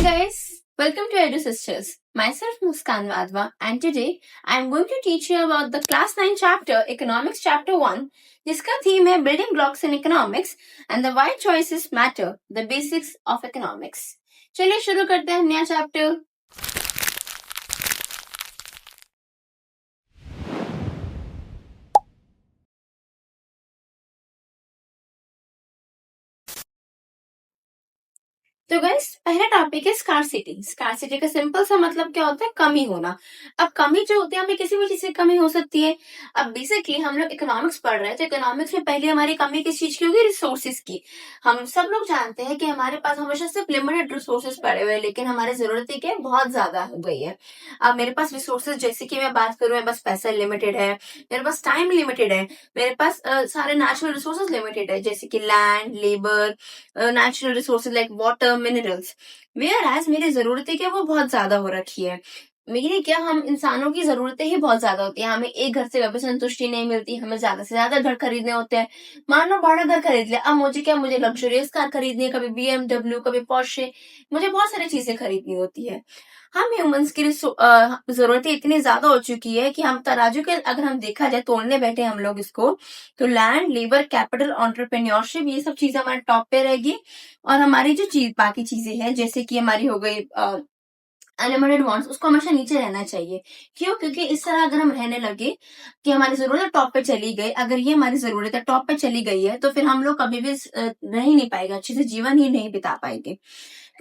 guys, welcome to Edu Sisters. Myself Muskan Wadhwa, and today I am going to teach you about the class 9 chapter Economics chapter 1 जिसका theme है Building Blocks in Economics and the Why Choices Matter, the Basics of Economics. चलिए शुरू करते हैं नया chapter. तो guys पहला topic है स्कार्सिटी। स्कार्सिटी का सिंपल सा मतलब क्या होता है? कमी होना। अब कमी जो होती है हमें किसी भी चीज से कमी हो सकती है। अब बेसिकली हम लोग इकोनॉमिक्स पढ़ रहे हैं तो इकोनॉमिक्स में पहले हमारी कमी किस चीज की होगी? रिसोर्सेज की। हम सब लोग जानते हैं कि हमारे पास हमेशा सिर्फ लिमिटेड रिसोर्सेज पड़े हुए हैं, लेकिन हमारी जरूरत क्या है? बहुत ज्यादा हो गई है। अब मेरे पास रिसोर्सेज जैसे कि मैं बात करूँ, बस पैसा लिमिटेड है, मेरे पास टाइम लिमिटेड है, मेरे पास सारे नेचुरल रिसोर्सेज लिमिटेड है जैसे कि land, labour, natural resources like water, minerals. Whereas मेरी जरूरतें क्या वो बहुत ज्यादा हो रखी है। मेरी क्या, हम इंसानों की जरूरतें ही बहुत ज्यादा होती है। हमें एक घर से कभी संतुष्टि नहीं मिलती, हमें ज्यादा से ज्यादा घर खरीदने होते हैं। मान लो बड़ा घर खरीद लिया, अब मुझे क्या, मुझे लग्जरियस कार खरीदनी है, कभी BMW, कभी पोर्शे, मुझे बहुत सारी चीजें खरीदनी होती है। हम ह्यूमंस की जरूरतें इतनी ज्यादा हो चुकी है कि हम तराजू के अगर हम देखा जाए तोड़ने बैठे हम लोग इसको, तो लैंड, लेबर, कैपिटल, एंटरप्रेन्योरशिप, ये सब चीजें हमारे टॉप पे रहेगी। और हमारी जो चीज बाकी चीजें हैं जैसे कि हमारी हो गई अनलिमिटेड वांट्स, उसको हमेशा नीचे रहना चाहिए। क्यों? क्योंकि इस तरह अगर हम रहने लगे कि हमारी जरूरत टॉप पे चली गई, अगर ये हमारी जरूरत है टॉप पे चली गई है, तो फिर हम लोग कभी भी रह ही नहीं पाएगा, अच्छे से जीवन ही नहीं बिता पाएंगे।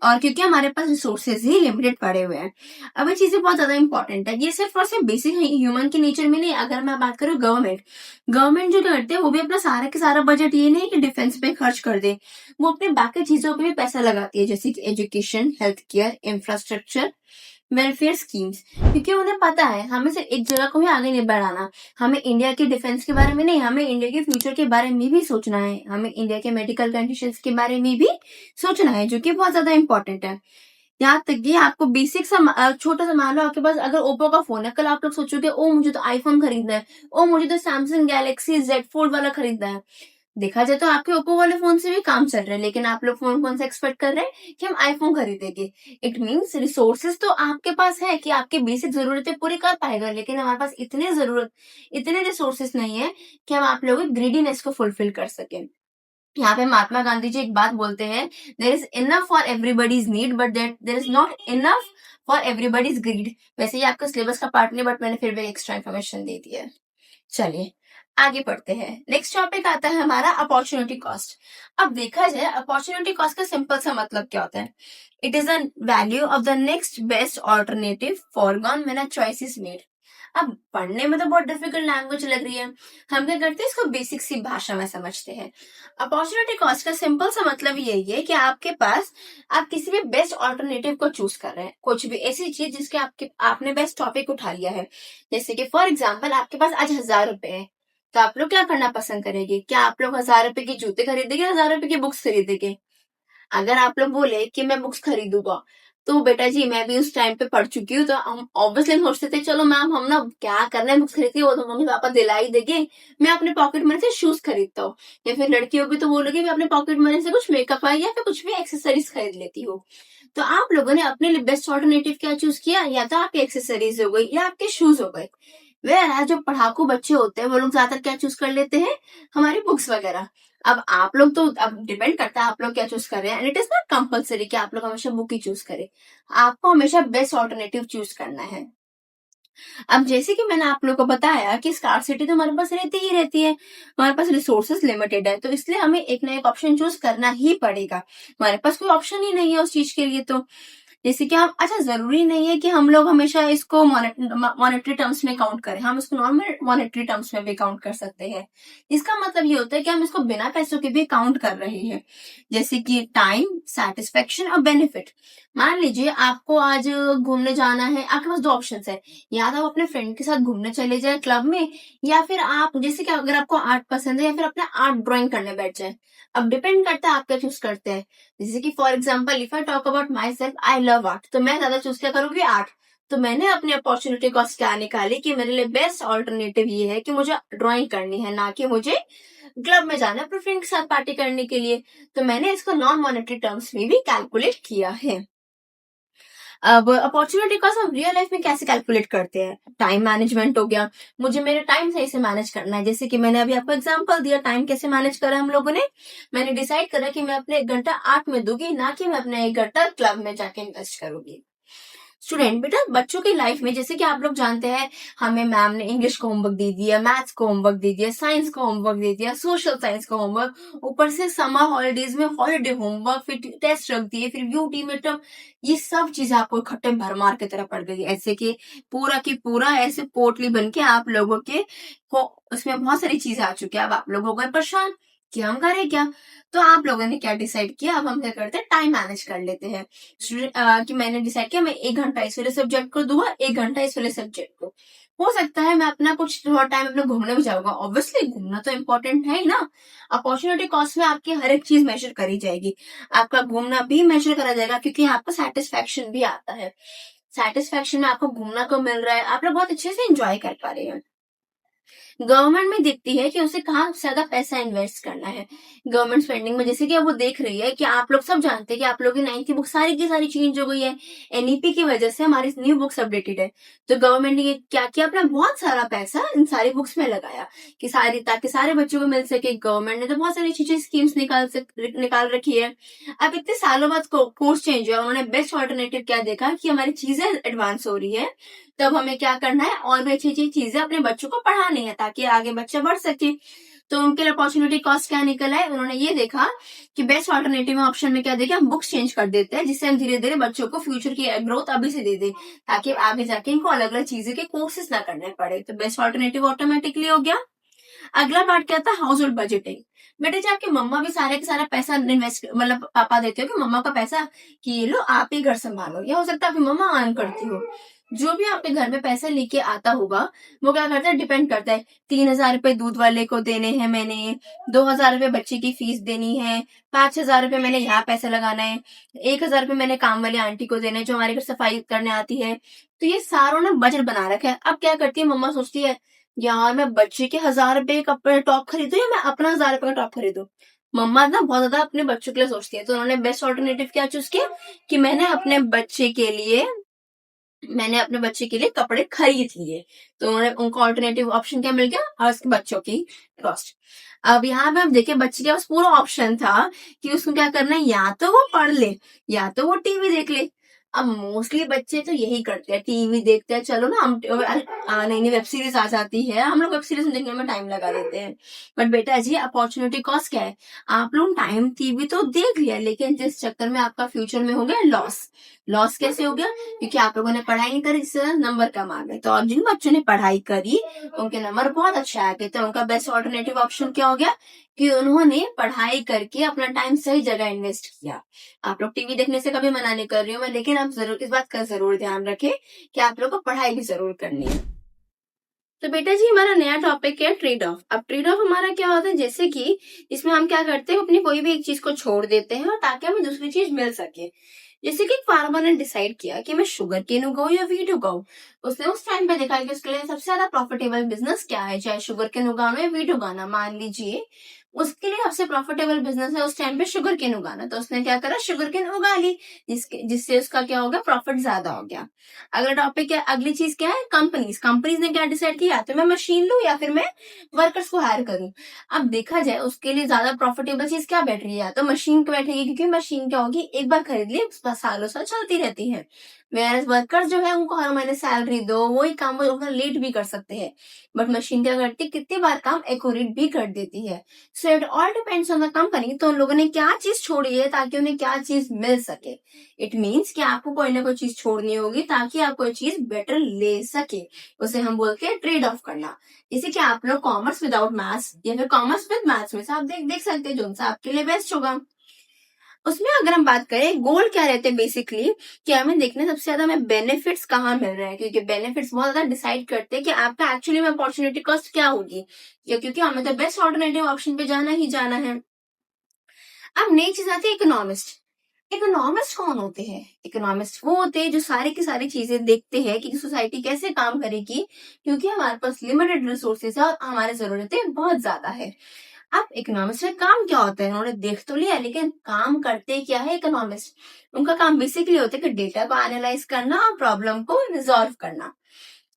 और क्योंकि हमारे पास रिसोर्सेज ही लिमिटेड पड़े हुए हैं। अब ये चीजें बहुत ज्यादा इंपॉर्टेंट है। ये सिर्फ और सिर्फ बेसिक ह्यूमन के नेचर में नहीं। अगर मैं बात करूँ गवर्नमेंट जो करते हैं वो भी अपना सारा के सारा बजट ये नहीं कि डिफेंस पे खर्च कर दे, वो अपने बाकी चीजों पे भी पैसा लगाती है जैसे कि education, health care, infrastructure, welfare schemes. क्योंकि उन्हें पता है हमें सिर्फ एक जगह को ही आगे नहीं बढ़ाना, हमें इंडिया के डिफेंस के बारे में नहीं, हमें इंडिया के फ्यूचर के बारे में भी सोचना है, हमें इंडिया के मेडिकल कंडीशंस के बारे में भी सोचना है, जो कि बहुत ज्यादा इंपॉर्टेंट है। यहाँ तक कि आपको बेसिक सा छोटा सा, मान लो आपके पास अगर ओप्पो का फोन है, कल आप लोग सोचोगे ओ मुझे तो आईफोन खरीदना है, ओ मुझे तो सैमसंग गैलेक्सी Z Fold वाला खरीदना है। देखा जाए तो आपके ओप्पो वाले फोन से भी काम चल रहा है, लेकिन आप लोग फोन कौन सा एक्सपेक्ट कर रहे हैं कि हम आईफोन खरीदेंगे। इट मीन्स रिसोर्सेज तो आपके पास है कि आपकी बेसिक जरूरतें पूरी कर पाएगा, लेकिन हमारे पास इतने रिसोर्सेज नहीं है कि हम आप लोगों की ग्रीडीनेस को फुलफिल कर सकें। यहाँ पे महात्मा गांधी जी एक बात बोलते हैं, there is enough for everybody's need but there is not enough for everybody's greed. वैसे ये आपका सिलेबस का पार्ट नहीं, बट मैंने फिर भी एक्स्ट्रा इन्फॉर्मेशन दे दी है। चलिए आगे बढ़ते हैं। नेक्स्ट टॉपिक आता है हमारा अपॉर्चुनिटी कॉस्ट। अब देखा जाए अपॉर्चुनिटी कॉस्ट का सिंपल सा मतलब क्या होता है? It is the value of the next best alternative foregone when a choice is made. अब पढ़ने में तो बहुत डिफिकल्ट लैंग्वेज लग रही है, हम क्या करते हैं इसको बेसिक सी भाषा में समझते हैं। अपॉर्चुनिटी कॉस्ट का सिंपल सा मतलब यही है कि आपके पास, आप किसी भी बेस्ट ऑल्टरनेटिव को चूज कर रहे हैं, कुछ भी ऐसी चीज जिसके आपने बेस्ट टॉपिक उठा लिया है। जैसे कि फॉर एग्जाम्पल आपके पास आज 1000 रुपए है, तो आप लोग क्या करना पसंद करेंगे? क्या आप लोग 1000 रुपए की जूते खरीदेंगे, 1000 रुपए की बुक्स खरीदेंगे? अगर आप लोग बोले कि मैं बुक्स खरीदूंगा, तो बेटा जी मैं भी उस टाइम पे पढ़ चुकी हूँ, तो हम ऑब्वियसली सोचते थे चलो मैम हम ना क्या करना है, बुक्स खरीदती, वो तो मम्मी पापा दिला ही देंगे, मैं अपने पॉकेट मनी से शूज खरीदता हूँ। या फिर लड़की होगी तो बोलोगी मैं अपने पॉकेट मनी से कुछ मेकअप आई या फिर कुछ भी एक्सेसरीज खरीद लेती हूँ। तो आप लोगों ने अपने लिए बेस्ट ऑल्टरनेटिव क्या चूज किया? या तो आपके एक्सेसरीज हो गई या आपके शूज हो गए। वे जो पढ़ाकू बच्चे होते हैं वो लोग ज्यादातर क्या चूज कर लेते हैं? हमारी बुक्स वगैरह। अब आप लोग तो, अब डिपेंड करता है आप लोग क्या चूज कर रहे हैं, and it is not compulsory कि आप लोग हमेशा बुक ही चूज करें। आपको हमेशा बेस्ट ऑल्टरनेटिव चूज करना है। अब जैसे कि मैंने आप लोग को बताया कि स्कार्सिटी तो हमारे पास रहती ही रहती है, हमारे पास रिसोर्सेस लिमिटेड है, तो इसलिए हमें एक ना एक ऑप्शन चूज करना ही पड़ेगा। हमारे पास कोई ऑप्शन ही नहीं है उस चीज के लिए। तो जैसे कि हम, अच्छा जरूरी नहीं है कि हम लोग हमेशा इसको मॉनेटरी टर्म्स में काउंट करें, हम इसको नॉन मॉनेटरी टर्म्स में भी काउंट कर सकते हैं। इसका मतलब ये होता है कि हम इसको बिना पैसों के भी काउंट कर रहे हैं। जैसे कि टाइम, सेटिस्फेक्शन और बेनिफिट। मान लीजिए आपको आज घूमने जाना है, आपके पास दो ऑप्शन है, या तो आप अपने फ्रेंड के साथ घूमने चले जाए क्लब में, या फिर आप जैसे कि अगर आपको आर्ट पसंद है या फिर अपने आर्ट ड्राइंग करने बैठ जाए। अब डिपेंड करता है आप क्या चूज करते हैं। जैसे कि for example if I talk about my self, I love art, तो मैं ज्यादा चूज क्या करूंगी? आर्ट। तो मैंने अपनी अपॉर्चुनिटी कॉस्ट क्या निकाली कि मेरे लिए बेस्ट ऑल्टरनेटिव ये है कि मुझे ड्राइंग करनी है, ना कि मुझे क्लब में जाना है अपने फ्रेंड के साथ पार्टी करने के लिए। तो मैंने इसको नॉन मॉनेटरी टर्म्स में भी कैलकुलेट किया है। अब अपॉर्चुनिटी कॉस्ट हम रियल लाइफ में कैसे कैलकुलेट करते हैं? टाइम मैनेजमेंट हो गया, मुझे मेरे टाइम सही से मैनेज करना है। जैसे कि मैंने अभी आपको एग्जांपल दिया, टाइम कैसे मैनेज करा हम लोगों ने। मैंने डिसाइड करा कि मैं अपने 1 घंटा आर्ट में दूंगी, ना कि मैं अपना 1 घंटा क्लब में जाके इन्वेस्ट करूंगी। स्टूडेंट बेटा, बच्चों की लाइफ में जैसे कि आप लोग जानते हैं, हमें मैम ने इंग्लिश को होमवर्क दे दिया, मैथ्स को होमवर्क दे दिया, साइंस को होमवर्क दे दिया, सोशल साइंस को होमवर्क, ऊपर से समर हॉलीडेज में हॉलीडे होमवर्क, फिर टेस्ट रख दिए, फिर यूटी मिड टर्म, ये सब चीजें आपको इकट्ठे भरमार की तरह पड़ गई। ऐसे कि पूरा की पूरा ऐसे पोटली बन के आप लोगों के को उसमें बहुत सारी चीजें आ चुकी है। अब आप लोग हो गए परेशान कि हम करें क्या। तो आप लोगों ने क्या डिसाइड किया, अब हम क्या करते हैं, टाइम मैनेज कर लेते हैं। कि मैंने डिसाइड किया मैं 1 घंटा इस वाले सब्जेक्ट को दूंगा, 1 घंटा इस वाले सब्जेक्ट को। हो सकता है मैं अपना कुछ थोड़ा टाइम अपने घूमने भी जाऊंगा, ऑब्वियसली घूमना तो इम्पोर्टेंट है ही ना। अपॉर्चुनिटी कॉस्ट में आपकी हर एक चीज मेजर करी जाएगी, आपका घूमना भी मेजर करा जाएगा, क्योंकि आपको सेटिस्फेक्शन भी आता है। सेटिस्फेक्शन में आपको घूमना को मिल रहा है, आप लोग बहुत अच्छे से एंजॉय कर पा रहे हैं। गवर्नमेंट में देखती है कि उसे कहाँ ज्यादा पैसा इन्वेस्ट करना है गवर्नमेंट स्पेंडिंग में। जैसे कि अब वो देख रही है कि आप लोग सब जानते हैं कि आप लोग की 9th की बुक सारी की सारी चेंज हो गई है, एनईपी की वजह से हमारी न्यू बुक्स अपडेटेड है। तो गवर्नमेंट ने क्या किया, अपना बहुत सारा पैसा इन सारी बुक्स में लगाया कि सारी, ताकि सारे बच्चों को मिल सके। गवर्नमेंट ने तो बहुत सारी चीजें स्कीम्स निकाल रखी है। अब इतने सालों बाद कोर्स चेंज हुआ, उन्होंने बेस्ट ऑल्टरनेटिव क्या देखा कि हमारी चीजें एडवांस हो रही है, तब हमें क्या करना है, और भी अच्छी अच्छी चीजें अपने बच्चों को पढ़ानी है ताकि आगे बच्चा बढ़ सके। तो उनके लिए अपॉर्चुनिटी कॉस्ट क्या निकला है, उन्होंने ये देखा कि बेस्ट ऑल्टरनेटिव ऑप्शन में क्या देखा, हम बुक्स चेंज कर देते हैं, जिससे हम धीरे धीरे बच्चों को फ्यूचर की ग्रोथ अभी से दे दें, ताकि आगे जाके इनको अलग अलग चीजें के कोर्सेज ना करने पड़े। तो बेस्ट ऑल्टरनेटिव ऑटोमेटिकली हो गया। अगला पार्ट क्या था, हाउस होल्ड बजटिंग। बेटे जब आपके मम्मा भी सारे का सारा पैसा इन्वेस्ट, मतलब पापा देते हो कि मम्मा का पैसा कि ये लो आप ही घर संभालो, या हो सकता है आपकी मम्मा अर्न करती हो। जो भी आपके घर में पैसा लेके आता होगा, वो क्या करता है, डिपेंड करता है। 3,000 रुपए दूध वाले को देने हैं मैंने, 2,000 रुपए बच्चे की फीस देनी है, 5,000 रुपए मैंने यहाँ पैसा लगाना है, 1,000 रुपए मैंने काम वाली आंटी को देना है जो हमारे घर सफाई करने आती है। तो ये सारों ने बजट बना रखा है। अब क्या करती है मम्मा, सोचती है यार मैं बच्चे के 1,000 रुपए कपड़े टॉप खरीदूं या मैं अपना 1,000 रुपए का टॉप खरीदूं। मम्मा ना बहुत ज्यादा अपने बच्चों के लिए सोचती है, तो उन्होंने बेस्ट ऑल्टरनेटिव क्या चूज किया कि मैंने अपने बच्चे के लिए कपड़े खरीद लिए। तो उन्होंने उनको ऑल्टरनेटिव ऑप्शन क्या मिल गया, और उसके बच्चों की कॉस्ट। अब यहाँ पे हम देखें, बच्चे के पास पूरा ऑप्शन था कि उसको क्या करना है, या तो वो पढ़ ले या तो वो टीवी देख ले। अब मोस्टली बच्चे तो यही करते हैं, टीवी देखते हैं, चलो ना हम नई नई वेब सीरीज आ जाती है, हम लोग वेब सीरीज देखने में टाइम लगा देते हैं। बट बेटा जी, अपॉर्चुनिटी कॉस्ट क्या है, आप लोग टाइम टीवी तो देख लिया, लेकिन जिस चक्कर में आपका फ्यूचर में हो गया लॉस। लॉस कैसे हो गया, क्योंकि आप लोगों ने पढ़ाई नहीं करी, जिससे नंबर कम आ गए। तो और जिन बच्चों ने पढ़ाई करी उनके नंबर बहुत अच्छे आ गए, तो उनका बेस्ट ऑल्टरनेटिव ऑप्शन क्या हो गया कि उन्होंने पढ़ाई करके अपना टाइम सही जगह इन्वेस्ट किया। आप लोग टीवी देखने से कभी मना नहीं कर रही हूँ मैं, लेकिन आप जरूर इस बात का जरूर ध्यान रखें कि आप लोग को पढ़ाई भी जरूर करनी है। तो बेटा जी, हमारा नया टॉपिक है ट्रेड ऑफ। अब ट्रेड ऑफ हमारा क्या होता है, जैसे कि इसमें हम क्या करते हैं, अपनी कोई भी एक चीज को छोड़ देते हैं और ताकि हमें दूसरी चीज मिल सके। जैसे कि एक फार्मर ने डिसाइड किया कि मैं शुगर केन उगाऊं या वीट उगाऊं। उसने उस टाइम पे देखा कि उसके लिए सबसे ज्यादा प्रॉफिटेबल बिजनेस क्या है, चाहे शुगर केन उगाना या वीट उगाना। मान लीजिए उसके लिए सबसे प्रॉफिटेबल बिजनेस है उस टाइम पे शुगर केन उगाना, तो उसने क्या करा, शुगर केन उगा ली, जिससे उसका क्या हो गया, प्रॉफिट ज्यादा हो गया। अगला टॉपिक है, अगली चीज क्या है, कंपनीज। कंपनीज ने क्या डिसाइड किया, तो मैं मशीन लूं या फिर मैं वर्कर्स को हायर करूं। अब देखा जाए उसके लिए ज्यादा प्रॉफिटेबल चीज क्या बैठ रही है, तो मशीन को बैठेगी, क्योंकि मशीन क्या होगी, एक बार खरीद ली सालों साल चलती रहती है। वेयर वर्कर्स जो है उनको हर महीने सैलरी दो, वही काम वो अपना लेट भी कर सकते हैं। बट मशीन क्या करती है, कितनी बार काम एक्यूरेट भी कर देती है। So it all depends on the company, तो उन लोगों ने क्या चीज छोड़ी है ताकि उन्हें क्या चीज मिल सके। इट मीन्स कि आपको कोई ना कोई चीज छोड़नी होगी ताकि आप कोई चीज बेटर ले सके, उसे हम बोलते हैं ट्रेड ऑफ करना। जैसे कि आप लोग कॉमर्स विदाउट मैथ्स या फिर कॉमर्स विद मैथ्स में से आप देख सकते हैं जो सा आपके लिए बेस्ट होगा। उसमें अगर हम बात करें, गोल क्या रहते हैं बेसिकली, कि हमें देखना सबसे ज्यादा हमें बेनिफिट्स कहाँ मिल रहे हैं, क्योंकि बेनिफिट्स बहुत ज्यादा डिसाइड करते हैं कि आपका एक्चुअली में अपॉर्चुनिटी कॉस्ट क्या होगी, या क्योंकि हमें तो बेस्ट ऑल्टरनेटिव ऑप्शन पे जाना ही जाना है। अब नई चीज आती है इकोनॉमिस्ट। इकोनॉमिस्ट कौन होते हैं, इकोनॉमिस्ट वो होते हैं जो सारी की सारी चीजें देखते हैं कि सोसाइटी कैसे काम करेगी, क्योंकि हमारे पास लिमिटेड रिसोर्सेज है और हमारी जरूरतें बहुत ज्यादा है। अब इकोनॉमिक्स में काम क्या होता है, उन्होंने देख तो लिया, लेकिन काम करते क्या है इकोनॉमिस्ट? उनका काम बेसिकली होता है कि डेटा को एनालाइज करना और प्रॉब्लम को रिजॉल्व करना।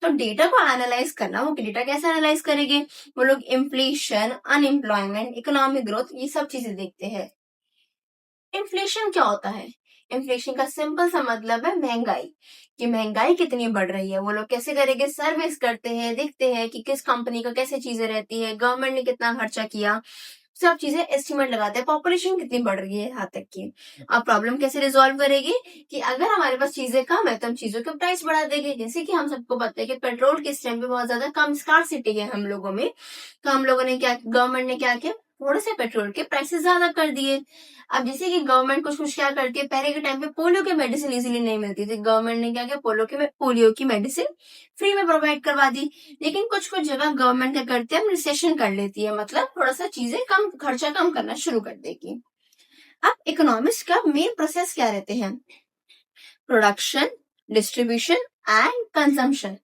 तो डेटा को एनालाइज करना, वो डेटा कैसे एनालाइज करेंगे? वो लोग इन्फ्लेशन, अनएम्प्लॉयमेंट, इकोनॉमिक ग्रोथ, ये सब चीजें देखते हैं। इन्फ्लेशन क्या होता है? इन्फ्लेशन का सिंपल सा मतलब है महंगाई, कि महंगाई कितनी बढ़ रही है। वो लोग कैसे करेंगे? सर्विस करते हैं, देखते हैं कि किस कंपनी का कैसे चीजें रहती है, गवर्नमेंट ने कितना खर्चा किया, सब चीजें एस्टिमेट लगाते हैं। पॉपुलेशन कितनी बढ़ रही है यहाँ तक की। अब प्रॉब्लम कैसे रिजॉल्व करेगी? कि अगर हमारे पास चीजें कम है तो हम चीजों के प्राइस बढ़ा देंगे। जैसे कि हम सबको पता है कि पेट्रोल के इस टाइम पे बहुत ज्यादा कम स्कार्सिटी है हम लोगों में, तो हम लोगों ने क्या, गवर्नमेंट ने क्या किया, थोड़े से पेट्रोल के प्राइसेस ज्यादा कर दिए। अब जैसे कि गवर्नमेंट कुछ कुछ क्या करती है, पहले के टाइम पे पोलियो की मेडिसिन इजीली नहीं मिलती थी, गवर्नमेंट ने क्या किया, पोलियो की मेडिसिन फ्री में प्रोवाइड करवा दी। लेकिन कुछ कुछ जगह गवर्नमेंट क्या करती है, रिसेशन कर लेती है, मतलब थोड़ा सा चीजें कम, खर्चा कम करना शुरू कर देगी। अब इकोनॉमिक्स का मेन प्रोसेस क्या रहते हैं? Production, distribution and consumption.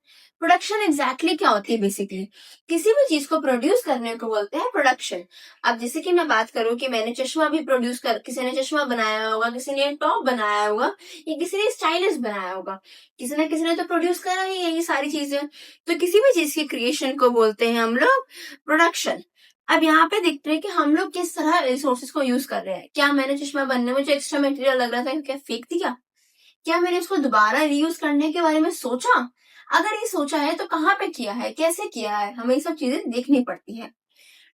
Production exactly क्या होती है? बेसिकली किसी भी चीज को प्रोड्यूस करने को बोलते हैं प्रोडक्शन। अब जैसे कि मैं बात करूं कि मैंने चश्मा भी प्रोड्यूस कर, किसी ने चश्मा बनाया होगा, किसी ने टॉप बनाया होगा, या किसी ने स्टाइलिश बनाया होगा, किसी ने तो प्रोड्यूस करा ही है ये सारी चीजें। तो किसी भी चीज की क्रिएशन को बोलते हैं हम लोग प्रोडक्शन। अब यहाँ पे देखते हैं कि हम लोग किस तरह रिसोर्सेज को यूज कर रहे हैं। क्या मैंने चश्मा बनने में जो एक्स्ट्रा मटेरियल लग रहा था, क्या फेंक दिया? क्या मैंने इसको दोबारा रीयूज करने के बारे में सोचा? अगर ये सोचा है तो कहाँ पे किया है, कैसे किया है, हमें ये सब चीजें देखनी पड़ती है।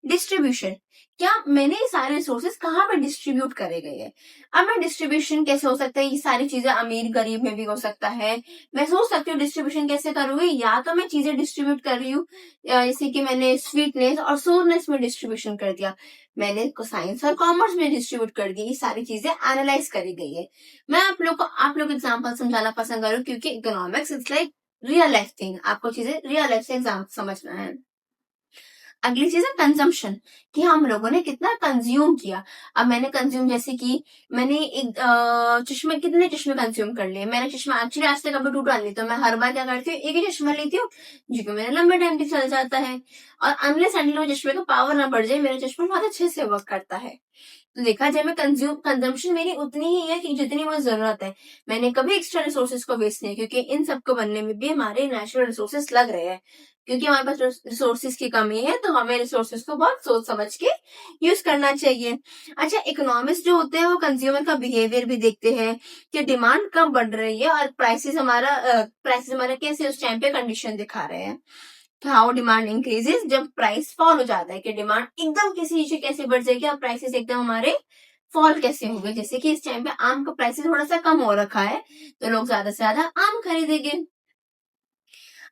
डिस्ट्रीब्यूशन, क्या मैंने ये सारे रिसोर्सेज कहाँ पे डिस्ट्रीब्यूट करे गए हैं? अब मैं डिस्ट्रीब्यूशन कैसे हो सकता है, ये सारी चीजें अमीर गरीब में भी हो सकता है। मैं सोच सकती हूँ डिस्ट्रीब्यूशन कैसे करूंगी, या तो मैं चीजें डिस्ट्रीब्यूट कर रही हूँ, जैसे कि मैंने स्वीटनेस और सोरनेस में डिस्ट्रीब्यूशन कर दिया, मैंने साइंस और कॉमर्स में डिस्ट्रीब्यूट कर दी, ये सारी चीजें एनालाइज करी गई है। मैं आप लोग एग्जाम्पल समझाना पसंद करूँ, क्योंकि economics is like real life thing, आपको चीजें रियल लाइफ से एग्जाम समझना है। अगली चीज है कंजम्पशन, कि हम लोगों ने कितना कंज्यूम किया। अब मैंने कंज्यूम, जैसे कि मैंने एक चश्मे, कितने चश्मे कंज्यूम कर लिए। मैंने चश्मा एक्चुअली आज तक कभी टूटा नहीं, तो मैं हर बार क्या करती हूँ, एक ही चश्मा लेती हूँ जो कि मेरे लंबे टाइम तक चल जाता है। और अनलेस अनटिल वो चश्मे का पावर ना बढ़ जाए, मेरा चश्मा बहुत अच्छे से वर्क करता है। तो देखा जाए, मैं कंजम्पशन मेरी उतनी ही है कि जितनी मुझे जरूरत है। मैंने कभी एक्स्ट्रा रिसोर्सेज को वेस्ट नहीं, क्योंकि इन सब को बनने में भी हमारे नेचुरल रिसोर्सेज लग रहे हैं। क्योंकि हमारे पास रिसोर्सेज की कमी है, तो हमें रिसोर्सेज को बहुत सोच समझ के यूज करना चाहिए। अच्छा, इकोनॉमिस्ट जो होते हैं वो कंज्यूमर का बिहेवियर भी देखते हैं, कि डिमांड कब बढ़ रही है और प्राइसेस हमारा कैसे उस टाइम पे कंडीशन दिखा रहे हैं। हाउ डिमांड इंक्रीजेस, जब प्राइस फॉल हो जाता है, कि डिमांड एकदम किसी चीज की कैसे बढ़ जाएगी और प्राइसेस एकदम हमारे फॉल कैसे हो गए। जैसे कि इस टाइम पे आम का प्राइस थोड़ा सा कम हो रखा है, तो लोग ज्यादा से ज्यादा आम खरीदेंगे।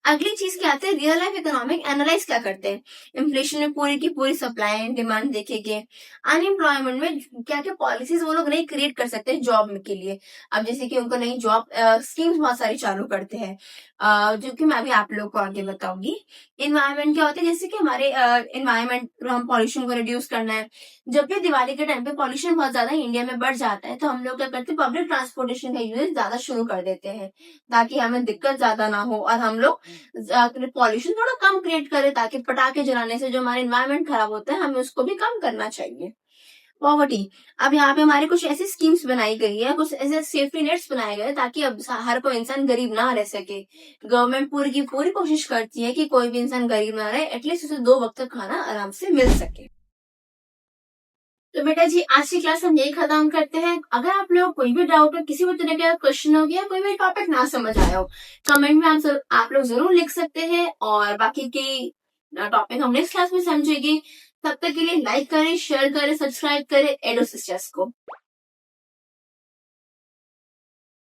अगली चीज क्या आती है, रियल लाइफ इकोनॉमिक एनालाइज क्या करते हैं? इन्फ्लेशन में पूरी की पूरी सप्लाई एंड डिमांड देखेंगे। अनएम्प्लॉयमेंट में क्या क्या पॉलिसीज वो लोग नहीं क्रिएट कर सकते जॉब के लिए। अब जैसे कि उनको नई जॉब स्कीम्स बहुत सारी चालू करते हैं, जो कि मैं भी आप लोग को आगे बताऊंगी। इन्वायरमेंट क्या होता है, जैसे कि हमारे इन्वायरमेंट, हम पॉल्यूशन को रिड्यूस करना है। जब भी दिवाली के टाइम पे पॉल्यूशन बहुत ज्यादा इंडिया में बढ़ जाता है, तो हम लोग क्या करते हैं, पब्लिक ट्रांसपोर्टेशन का यूज ज्यादा शुरू कर देते हैं, ताकि हमें दिक्कत ज्यादा ना हो और हम लोग पॉल्यूशन थोड़ा कम क्रिएट करे, ताकि पटाखे जलाने से जो हमारे एनवायरनमेंट खराब होता है, हमें उसको भी कम करना चाहिए। पॉवर्टी, अब यहाँ पे हमारी कुछ ऐसी स्कीम्स बनाई गई है, कुछ ऐसे सेफ्टी नेट्स बनाए गए, ताकि अब हर कोई इंसान गरीब ना रह सके। गवर्नमेंट पूरी की पूरी कोशिश करती है कि कोई भी इंसान गरीब ना रहे, एटलीस्ट उसे 2 वक्त का खाना आराम से मिल सके। तो बेटा जी, आज की क्लास हम यही खत्म करते हैं। अगर आप लोग कोई भी डाउट हो, किसी भी तरह का क्वेश्चन हो गया, कोई भी टॉपिक ना समझ आया हो, कमेंट में आप लोग जरूर लिख सकते हैं, और बाकी के टॉपिक हम नेक्स्ट क्लास में समझेंगे। तब तक के लिए लाइक करें, शेयर करें, सब्सक्राइब करें एडो सिस्टर्स को।